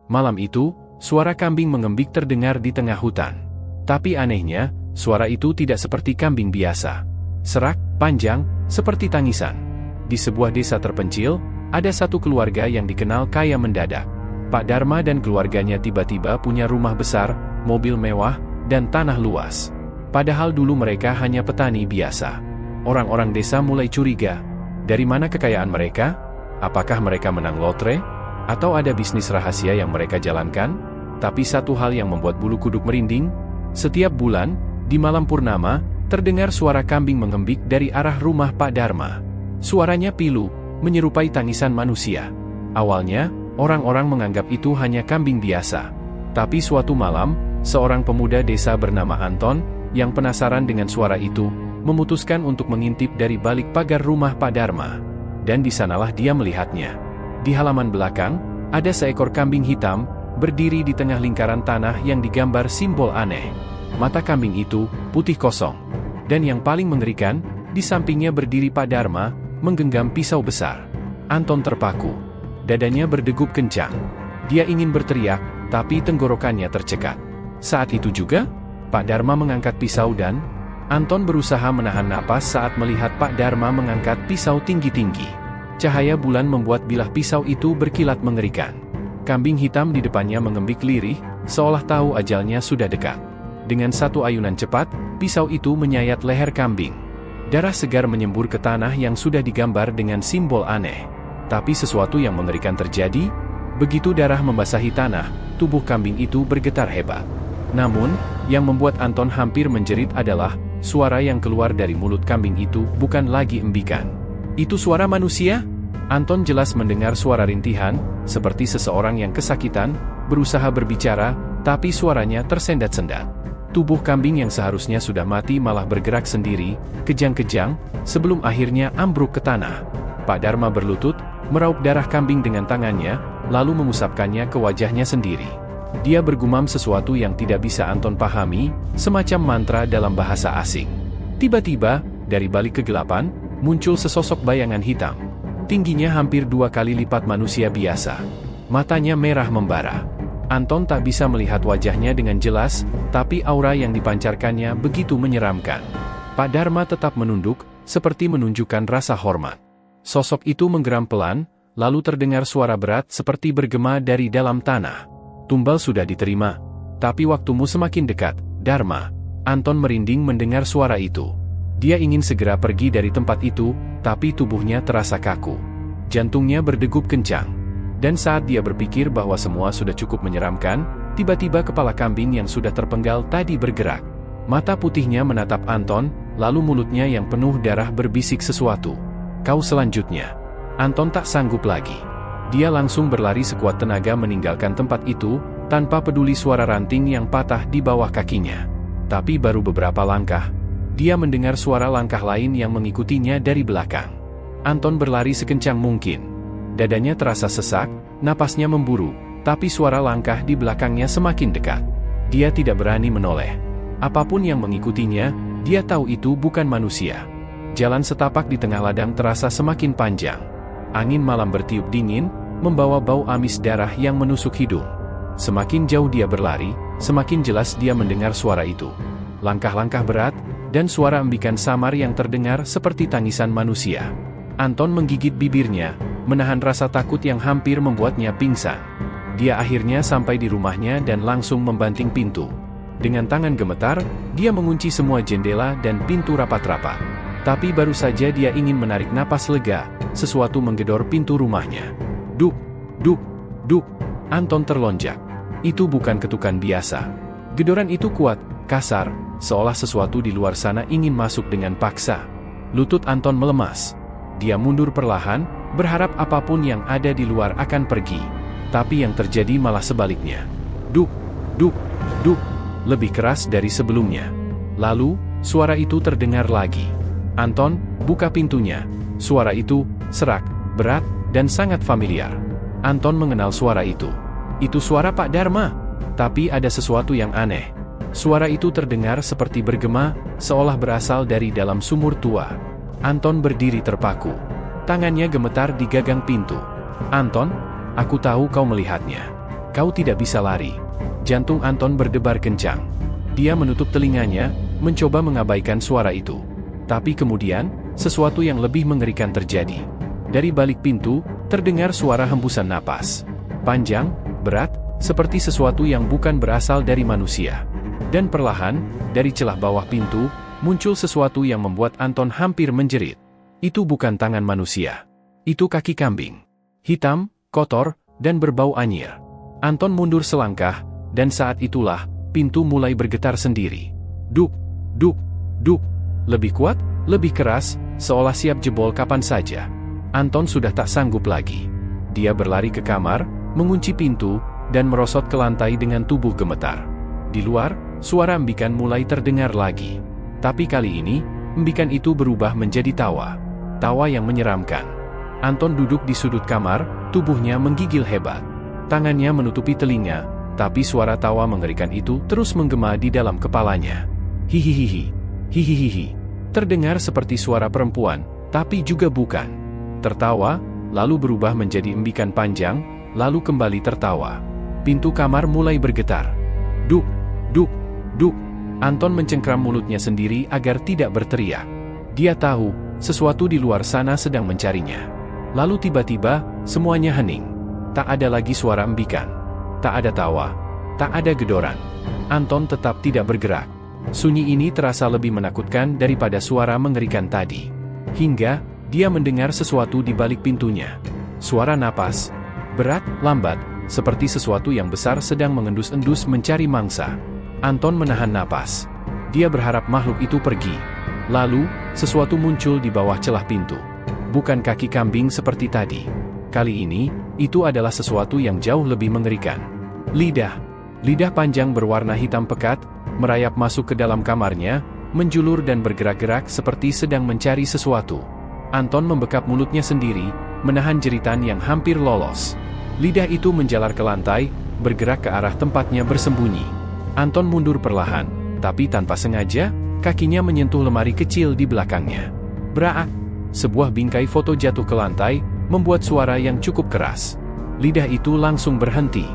Malam itu, suara kambing mengembik terdengar di tengah hutan. Tapi anehnya, suara itu tidak seperti kambing biasa. Serak, panjang, seperti tangisan. Di sebuah desa terpencil, ada satu keluarga yang dikenal kaya mendadak. Pak Dharma dan keluarganya tiba-tiba punya rumah besar, mobil mewah, dan tanah luas. Padahal dulu mereka hanya petani biasa. Orang-orang desa mulai curiga. Dari mana kekayaan mereka? Apakah mereka menang lotre? Atau ada bisnis rahasia yang mereka jalankan? Tapi satu hal yang membuat bulu kuduk merinding, setiap bulan, di malam purnama, terdengar suara kambing mengembik dari arah rumah Pak Dharma. Suaranya pilu, menyerupai tangisan manusia. Awalnya, orang-orang menganggap itu hanya kambing biasa. Tapi suatu malam, seorang pemuda desa bernama Anton, yang penasaran dengan suara itu, memutuskan untuk mengintip dari balik pagar rumah Pak Dharma. Dan di sanalah dia melihatnya. Di halaman belakang, ada seekor kambing hitam, berdiri di tengah lingkaran tanah yang digambar simbol aneh. Mata kambing itu putih kosong. Dan yang paling mengerikan, di sampingnya berdiri Pak Dharma, menggenggam pisau besar. Anton terpaku. Dadanya berdegup kencang. Dia ingin berteriak, tapi tenggorokannya tercekat. Saat itu juga, Pak Dharma mengangkat pisau dan Anton berusaha menahan napas saat melihat Pak Dharma mengangkat pisau tinggi-tinggi. Cahaya bulan membuat bilah pisau itu berkilat mengerikan. Kambing hitam di depannya mengembik lirih, seolah tahu ajalnya sudah dekat. Dengan satu ayunan cepat, pisau itu menyayat leher kambing. Darah segar menyembur ke tanah yang sudah digambar dengan simbol aneh. Tapi sesuatu yang mengerikan terjadi. Begitu darah membasahi tanah, tubuh kambing itu bergetar hebat. Namun, yang membuat Anton hampir menjerit adalah, suara yang keluar dari mulut kambing itu bukan lagi embikan. Itu suara manusia? Anton jelas mendengar suara rintihan, seperti seseorang yang kesakitan, berusaha berbicara, tapi suaranya tersendat-sendat. Tubuh kambing yang seharusnya sudah mati malah bergerak sendiri, kejang-kejang, sebelum akhirnya ambruk ke tanah. Pak Dharma berlutut, meraup darah kambing dengan tangannya, lalu mengusapkannya ke wajahnya sendiri. Dia bergumam sesuatu yang tidak bisa Anton pahami, semacam mantra dalam bahasa asing. Tiba-tiba, dari balik kegelapan, muncul sesosok bayangan hitam. Tingginya hampir 2 kali lipat manusia biasa. Matanya merah membara. Anton tak bisa melihat wajahnya dengan jelas, tapi aura yang dipancarkannya begitu menyeramkan. Pak Dharma tetap menunduk, seperti menunjukkan rasa hormat. Sosok itu menggeram pelan, lalu terdengar suara berat seperti bergema dari dalam tanah. Tumbal sudah diterima. Tapi waktumu semakin dekat, Dharma. Anton merinding mendengar suara itu. Dia ingin segera pergi dari tempat itu, tapi tubuhnya terasa kaku. Jantungnya berdegup kencang. Dan saat dia berpikir bahwa semua sudah cukup menyeramkan, tiba-tiba kepala kambing yang sudah terpenggal tadi bergerak. Mata putihnya menatap Anton, lalu mulutnya yang penuh darah berbisik sesuatu. Kau selanjutnya. Anton tak sanggup lagi. Dia langsung berlari sekuat tenaga meninggalkan tempat itu, tanpa peduli suara ranting yang patah di bawah kakinya. Tapi baru beberapa langkah, dia mendengar suara langkah lain yang mengikutinya dari belakang. Anton berlari sekencang mungkin. Dadanya terasa sesak, napasnya memburu, tapi suara langkah di belakangnya semakin dekat. Dia tidak berani menoleh. Apapun yang mengikutinya, dia tahu itu bukan manusia. Jalan setapak di tengah ladang terasa semakin panjang. Angin malam bertiup dingin, membawa bau amis darah yang menusuk hidung. Semakin jauh dia berlari, semakin jelas dia mendengar suara itu. Langkah-langkah berat, dan suara embikan samar yang terdengar seperti tangisan manusia. Anton menggigit bibirnya, menahan rasa takut yang hampir membuatnya pingsan. Dia akhirnya sampai di rumahnya dan langsung membanting pintu. Dengan tangan gemetar, dia mengunci semua jendela dan pintu rapat-rapat. Tapi baru saja dia ingin menarik napas lega, sesuatu menggedor pintu rumahnya. Duk, duk, duk. Anton terlonjak. Itu bukan ketukan biasa. Gedoran itu kuat, kasar, seolah sesuatu di luar sana ingin masuk dengan paksa. Lutut Anton melemas. Dia mundur perlahan, berharap apapun yang ada di luar akan pergi. Tapi yang terjadi malah sebaliknya. Duk, duk, duk. Lebih keras dari sebelumnya. Lalu, suara itu terdengar lagi. Anton, buka pintunya. Suara itu, serak, berat, dan sangat familiar. Anton mengenal suara itu. Itu suara Pak Dharma. Tapi ada sesuatu yang aneh. Suara itu terdengar seperti bergema, seolah berasal dari dalam sumur tua. Anton berdiri terpaku. Tangannya gemetar di gagang pintu. Anton, aku tahu kau melihatnya. Kau tidak bisa lari. Jantung Anton berdebar kencang. Dia menutup telinganya, mencoba mengabaikan suara itu. Tapi kemudian, sesuatu yang lebih mengerikan terjadi. Dari balik pintu, terdengar suara hembusan napas. Panjang, berat, seperti sesuatu yang bukan berasal dari manusia. Dan perlahan, dari celah bawah pintu, muncul sesuatu yang membuat Anton hampir menjerit. Itu bukan tangan manusia. Itu kaki kambing. Hitam, kotor, dan berbau anyir. Anton mundur selangkah, dan saat itulah, pintu mulai bergetar sendiri. Duk, duk, duk. Lebih kuat, lebih keras, seolah siap jebol kapan saja. Anton sudah tak sanggup lagi. Dia berlari ke kamar, mengunci pintu, dan merosot ke lantai dengan tubuh gemetar. Di luar, suara embikan mulai terdengar lagi. Tapi kali ini, embikan itu berubah menjadi tawa. Tawa yang menyeramkan. Anton duduk di sudut kamar, tubuhnya menggigil hebat. Tangannya menutupi telinga, tapi suara tawa mengerikan itu terus menggema di dalam kepalanya. Hihihihi, hihihihi. Terdengar seperti suara perempuan, tapi juga bukan. Tertawa, lalu berubah menjadi embikan panjang, lalu kembali tertawa. Pintu kamar mulai bergetar. Duk, duk, duk. Anton mencengkram mulutnya sendiri agar tidak berteriak. Dia tahu, sesuatu di luar sana sedang mencarinya. Lalu tiba-tiba, semuanya hening. Tak ada lagi suara embikan. Tak ada tawa. Tak ada gedoran. Anton tetap tidak bergerak. Sunyi ini terasa lebih menakutkan daripada suara mengerikan tadi. Hingga, dia mendengar sesuatu di balik pintunya. Suara napas. Berat, lambat, seperti sesuatu yang besar sedang mengendus-endus mencari mangsa. Anton menahan napas. Dia berharap makhluk itu pergi. Lalu, sesuatu muncul di bawah celah pintu. Bukan kaki kambing seperti tadi. Kali ini, itu adalah sesuatu yang jauh lebih mengerikan. Lidah. Lidah panjang berwarna hitam pekat, merayap masuk ke dalam kamarnya, menjulur dan bergerak-gerak seperti sedang mencari sesuatu. Anton membekap mulutnya sendiri, menahan jeritan yang hampir lolos. Lidah itu menjalar ke lantai, bergerak ke arah tempatnya bersembunyi. Anton mundur perlahan, tapi tanpa sengaja, kakinya menyentuh lemari kecil di belakangnya. Braak! Sebuah bingkai foto jatuh ke lantai, membuat suara yang cukup keras. Lidah itu langsung berhenti.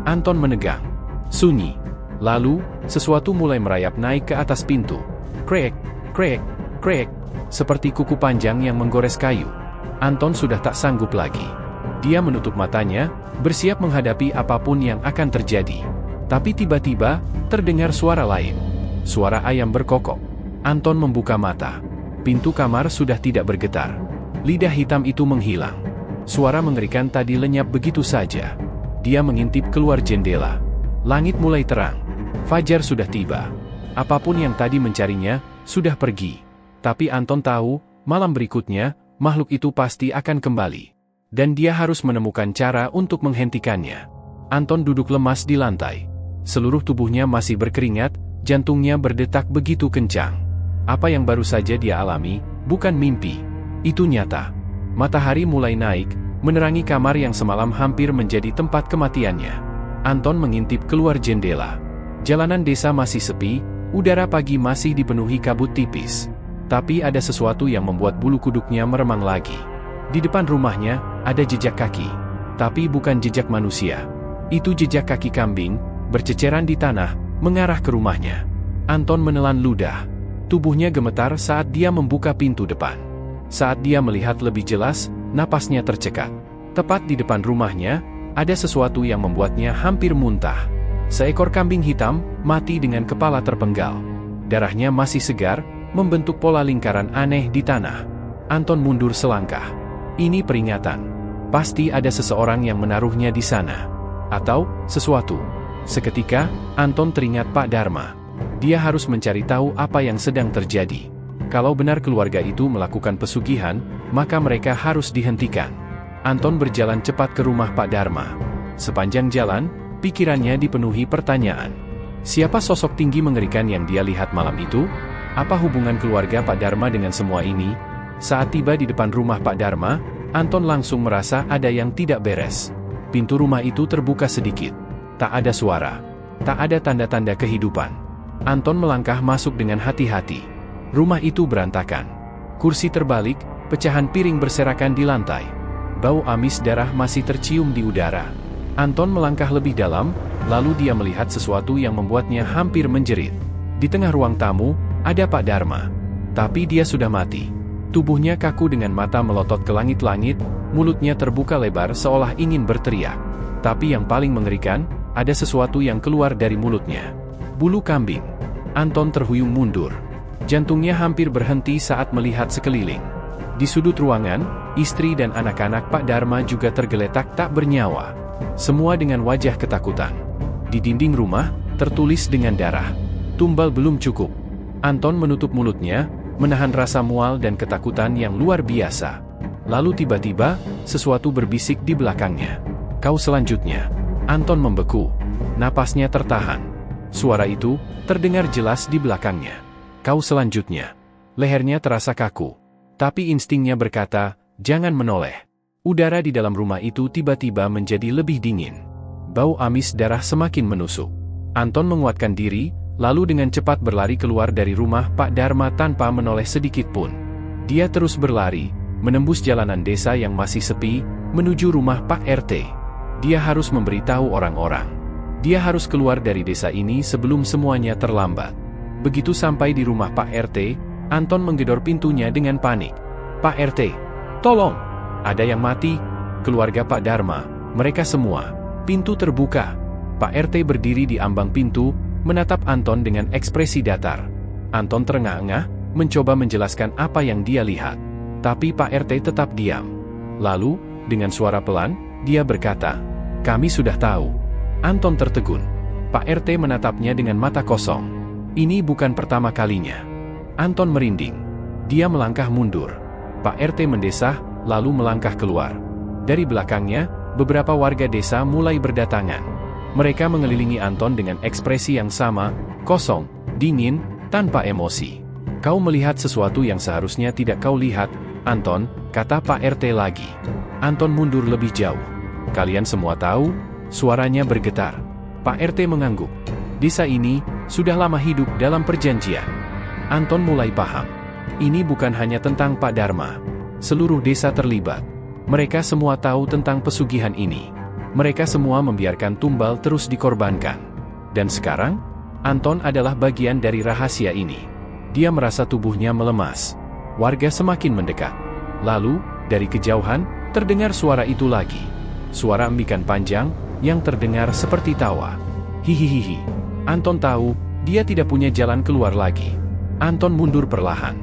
Anton menegang. Sunyi. Lalu, sesuatu mulai merayap naik ke atas pintu. Krek, krek, krek. Seperti kuku panjang yang menggores kayu. Anton sudah tak sanggup lagi. Dia menutup matanya, bersiap menghadapi apapun yang akan terjadi. Tapi tiba-tiba, terdengar suara lain. Suara ayam berkokok. Anton membuka mata. Pintu kamar sudah tidak bergetar. Lidah hitam itu menghilang. Suara mengerikan tadi lenyap begitu saja. Dia mengintip keluar jendela. Langit mulai terang. Fajar sudah tiba. Apapun yang tadi mencarinya, sudah pergi. Tapi Anton tahu, malam berikutnya, makhluk itu pasti akan kembali. Dan dia harus menemukan cara untuk menghentikannya. Anton duduk lemas di lantai. Seluruh tubuhnya masih berkeringat, jantungnya berdetak begitu kencang. Apa yang baru saja dia alami, bukan mimpi. Itu nyata. Matahari mulai naik, menerangi kamar yang semalam hampir menjadi tempat kematiannya. Anton mengintip keluar jendela. Jalanan desa masih sepi, udara pagi masih dipenuhi kabut tipis. Tapi ada sesuatu yang membuat bulu kuduknya meremang lagi. Di depan rumahnya, ada jejak kaki. Tapi bukan jejak manusia. Itu jejak kaki kambing, berceceran di tanah, mengarah ke rumahnya. Anton menelan ludah. Tubuhnya gemetar saat dia membuka pintu depan. Saat dia melihat lebih jelas, napasnya tercekat. Tepat di depan rumahnya, ada sesuatu yang membuatnya hampir muntah. Seekor kambing hitam, mati dengan kepala terpenggal. Darahnya masih segar, membentuk pola lingkaran aneh di tanah. Anton mundur selangkah. Ini peringatan. Pasti ada seseorang yang menaruhnya di sana. Atau, sesuatu. Seketika, Anton teringat Pak Dharma. Dia harus mencari tahu apa yang sedang terjadi. Kalau benar keluarga itu melakukan pesugihan, maka mereka harus dihentikan. Anton berjalan cepat ke rumah Pak Dharma. Sepanjang jalan, pikirannya dipenuhi pertanyaan. Siapa sosok tinggi mengerikan yang dia lihat malam itu? Apa hubungan keluarga Pak Dharma dengan semua ini? Saat tiba di depan rumah Pak Dharma, Anton langsung merasa ada yang tidak beres. Pintu rumah itu terbuka sedikit. Tak ada suara. Tak ada tanda-tanda kehidupan. Anton melangkah masuk dengan hati-hati. Rumah itu berantakan. Kursi terbalik, pecahan piring berserakan di lantai. Bau amis darah masih tercium di udara. Anton melangkah lebih dalam, lalu dia melihat sesuatu yang membuatnya hampir menjerit. Di tengah ruang tamu, ada Pak Dharma. Tapi dia sudah mati. Tubuhnya kaku dengan mata melotot ke langit-langit, mulutnya terbuka lebar seolah ingin berteriak. Tapi yang paling mengerikan, ada sesuatu yang keluar dari mulutnya. Bulu kambing. Anton terhuyung mundur. Jantungnya hampir berhenti saat melihat sekeliling. Di sudut ruangan, istri dan anak-anak Pak Dharma juga tergeletak tak bernyawa. Semua dengan wajah ketakutan. Di dinding rumah, tertulis dengan darah. Tumbal belum cukup. Anton menutup mulutnya, menahan rasa mual dan ketakutan yang luar biasa. Lalu tiba-tiba, sesuatu berbisik di belakangnya. Kau selanjutnya. Anton membeku. Napasnya tertahan. Suara itu terdengar jelas di belakangnya. Kau selanjutnya. Lehernya terasa kaku. Tapi instingnya berkata, jangan menoleh. Udara di dalam rumah itu tiba-tiba menjadi lebih dingin. Bau amis darah semakin menusuk. Anton menguatkan diri, lalu dengan cepat berlari keluar dari rumah Pak Dharma tanpa menoleh sedikit pun. Dia terus berlari, menembus jalanan desa yang masih sepi, menuju rumah Pak RT. Dia harus memberitahu orang-orang. Dia harus keluar dari desa ini sebelum semuanya terlambat. Begitu sampai di rumah Pak RT, Anton menggedor pintunya dengan panik. Pak RT, tolong! Ada yang mati? Keluarga Pak Dharma, mereka semua. Pintu terbuka. Pak RT berdiri di ambang pintu, menatap Anton dengan ekspresi datar. Anton terengah-engah, mencoba menjelaskan apa yang dia lihat. Tapi Pak RT tetap diam. Lalu, dengan suara pelan, dia berkata, kami sudah tahu. Anton tertegun. Pak RT menatapnya dengan mata kosong. Ini bukan pertama kalinya. Anton merinding. Dia melangkah mundur. Pak RT mendesah, lalu melangkah keluar. Dari belakangnya, beberapa warga desa mulai berdatangan. Mereka mengelilingi Anton dengan ekspresi yang sama, kosong, dingin, tanpa emosi. Kau melihat sesuatu yang seharusnya tidak kau lihat, Anton, kata Pak RT lagi. Anton mundur lebih jauh. Kalian semua tahu, suaranya bergetar. Pak RT mengangguk. Desa ini sudah lama hidup dalam perjanjian. Anton mulai paham. Ini bukan hanya tentang Pak Dharma. Seluruh desa terlibat. Mereka semua tahu tentang pesugihan ini. Mereka semua membiarkan tumbal terus dikorbankan. Dan sekarang, Anton adalah bagian dari rahasia ini. Dia merasa tubuhnya melemas. Warga semakin mendekat. Lalu, dari kejauhan, terdengar suara itu lagi. Suara embikan panjang, yang terdengar seperti tawa. Hihihihi. Anton tahu, dia tidak punya jalan keluar lagi. Anton mundur perlahan.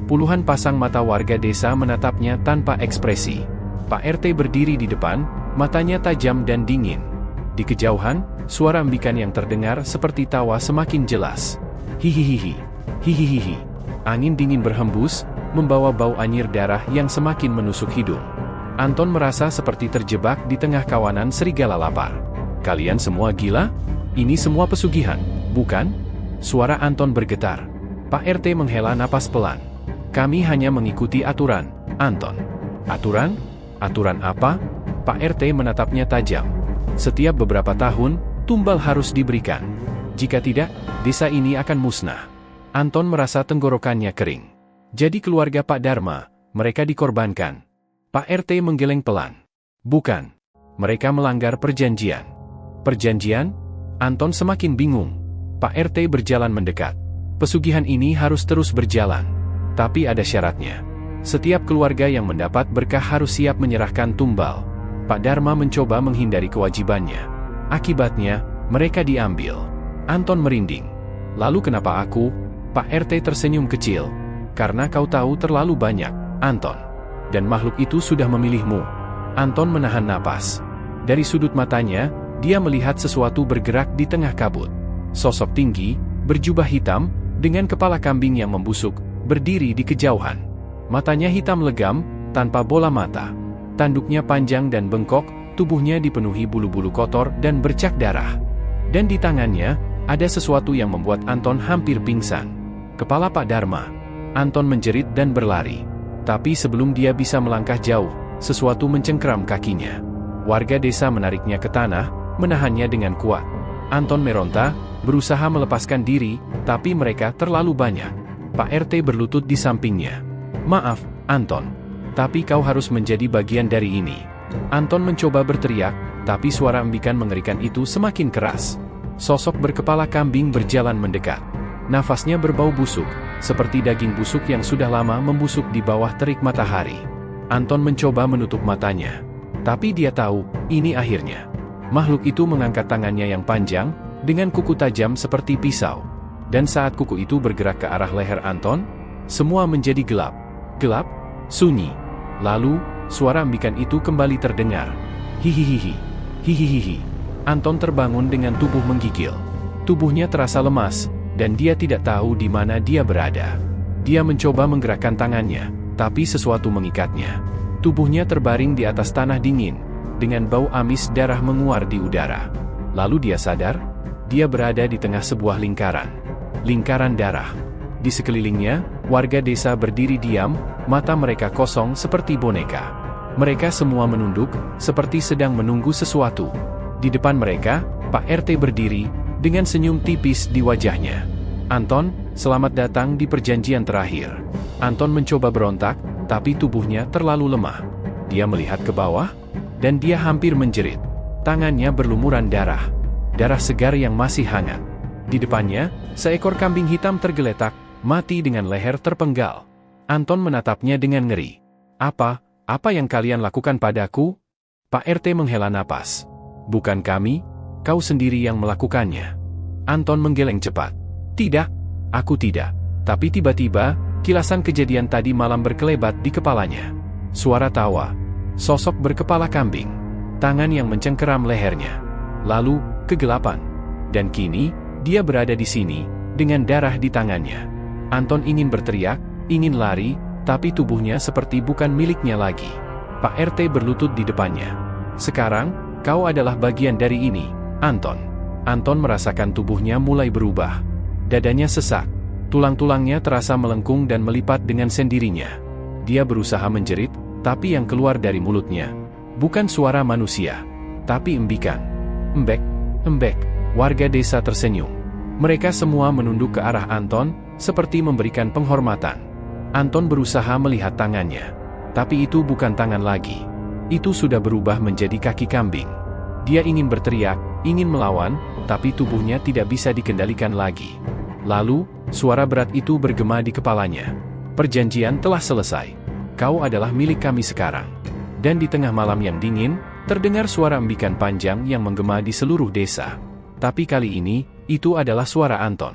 Puluhan pasang mata warga desa menatapnya tanpa ekspresi. Pak RT berdiri di depan, matanya tajam dan dingin. Di kejauhan, suara embikan yang terdengar seperti tawa semakin jelas. Hihihihi. Hihihihi. Angin dingin berhembus, membawa bau anyir darah yang semakin menusuk hidung. Anton merasa seperti terjebak di tengah kawanan serigala lapar. Kalian semua gila? Ini semua pesugihan, bukan? Suara Anton bergetar. Pak RT menghela napas pelan. Kami hanya mengikuti aturan, Anton. Aturan? Aturan apa? Pak RT menatapnya tajam. Setiap beberapa tahun, tumbal harus diberikan. Jika tidak, desa ini akan musnah. Anton merasa tenggorokannya kering. Jadi keluarga Pak Dharma, mereka dikorbankan. Pak RT menggeleng pelan. Bukan. Mereka melanggar perjanjian. Perjanjian? Anton semakin bingung. Pak RT berjalan mendekat. Pesugihan ini harus terus berjalan. Tapi ada syaratnya. Setiap keluarga yang mendapat berkah harus siap menyerahkan tumbal. Pak Dharma mencoba menghindari kewajibannya. Akibatnya, mereka diambil. Anton merinding. Lalu kenapa aku? Pak RT tersenyum kecil. Karena kau tahu terlalu banyak, Anton. Dan makhluk itu sudah memilihmu. Anton menahan napas. Dari sudut matanya, dia melihat sesuatu bergerak di tengah kabut. Sosok tinggi, berjubah hitam, dengan kepala kambing yang membusuk, berdiri di kejauhan. Matanya hitam legam, tanpa bola mata. Tanduknya panjang dan bengkok, tubuhnya dipenuhi bulu-bulu kotor dan bercak darah. Dan di tangannya, ada sesuatu yang membuat Anton hampir pingsan. Kepala Pak Dharma. Anton menjerit dan berlari. Tapi sebelum dia bisa melangkah jauh, sesuatu mencengkeram kakinya. Warga desa menariknya ke tanah, menahannya dengan kuat. Anton meronta, berusaha melepaskan diri, tapi mereka terlalu banyak. Pak RT berlutut di sampingnya. Maaf, Anton. Tapi kau harus menjadi bagian dari ini. Anton mencoba berteriak, Tapi suara embikan mengerikan itu semakin keras. Sosok berkepala kambing berjalan mendekat. Nafasnya berbau busuk, seperti daging busuk yang sudah lama membusuk di bawah terik matahari. Anton mencoba menutup matanya. Tapi dia tahu, ini akhirnya. Makhluk itu mengangkat tangannya yang panjang, dengan kuku tajam seperti pisau. Dan saat kuku itu bergerak ke arah leher Anton, semua menjadi gelap. Gelap, sunyi. Lalu, suara embikan itu kembali terdengar. Hihihihi, hihihihi. Anton terbangun dengan tubuh menggigil. Tubuhnya terasa lemas, dan dia tidak tahu di mana dia berada. Dia mencoba menggerakkan tangannya, tapi sesuatu mengikatnya. Tubuhnya terbaring di atas tanah dingin, dengan bau amis darah menguar di udara. Lalu dia sadar, dia berada di tengah sebuah lingkaran. Lingkaran darah. Di sekelilingnya, warga desa berdiri diam, mata mereka kosong seperti boneka. Mereka semua menunduk, seperti sedang menunggu sesuatu. Di depan mereka, Pak RT berdiri, dengan senyum tipis di wajahnya. Anton, selamat datang di perjanjian terakhir. Anton mencoba berontak, tapi tubuhnya terlalu lemah. Dia melihat ke bawah, dan dia hampir menjerit. Tangannya berlumuran darah. Darah segar yang masih hangat. Di depannya, seekor kambing hitam tergeletak, mati dengan leher terpenggal. Anton menatapnya dengan ngeri. Apa yang kalian lakukan padaku? Pak RT menghela napas. Bukan kami, kau sendiri yang melakukannya. Anton menggeleng cepat. Tidak, aku tidak. Tapi tiba-tiba, kilasan kejadian tadi malam berkelebat di kepalanya. Suara tawa. Sosok berkepala kambing. Tangan yang mencengkeram lehernya. Lalu, kegelapan. Dan kini, dia berada di sini, dengan darah di tangannya. Anton ingin berteriak, ingin lari, tapi tubuhnya seperti bukan miliknya lagi. Pak RT berlutut di depannya. Sekarang, kau adalah bagian dari ini, Anton. Anton merasakan tubuhnya mulai berubah. Dadanya sesak. Tulang-tulangnya terasa melengkung dan melipat dengan sendirinya. Dia berusaha menjerit, tapi yang keluar dari mulutnya bukan suara manusia, tapi embikan. Embek, embek. Warga desa tersenyum. Mereka semua menunduk ke arah Anton, seperti memberikan penghormatan. Anton berusaha melihat tangannya. Tapi itu bukan tangan lagi. Itu sudah berubah menjadi kaki kambing. Dia ingin berteriak, ingin melawan, tapi tubuhnya tidak bisa dikendalikan lagi. Lalu, suara berat itu bergema di kepalanya. Perjanjian telah selesai. Kau adalah milik kami sekarang. Dan di tengah malam yang dingin, terdengar suara embikan panjang yang menggema di seluruh desa. Tapi kali ini, itu adalah suara Anton.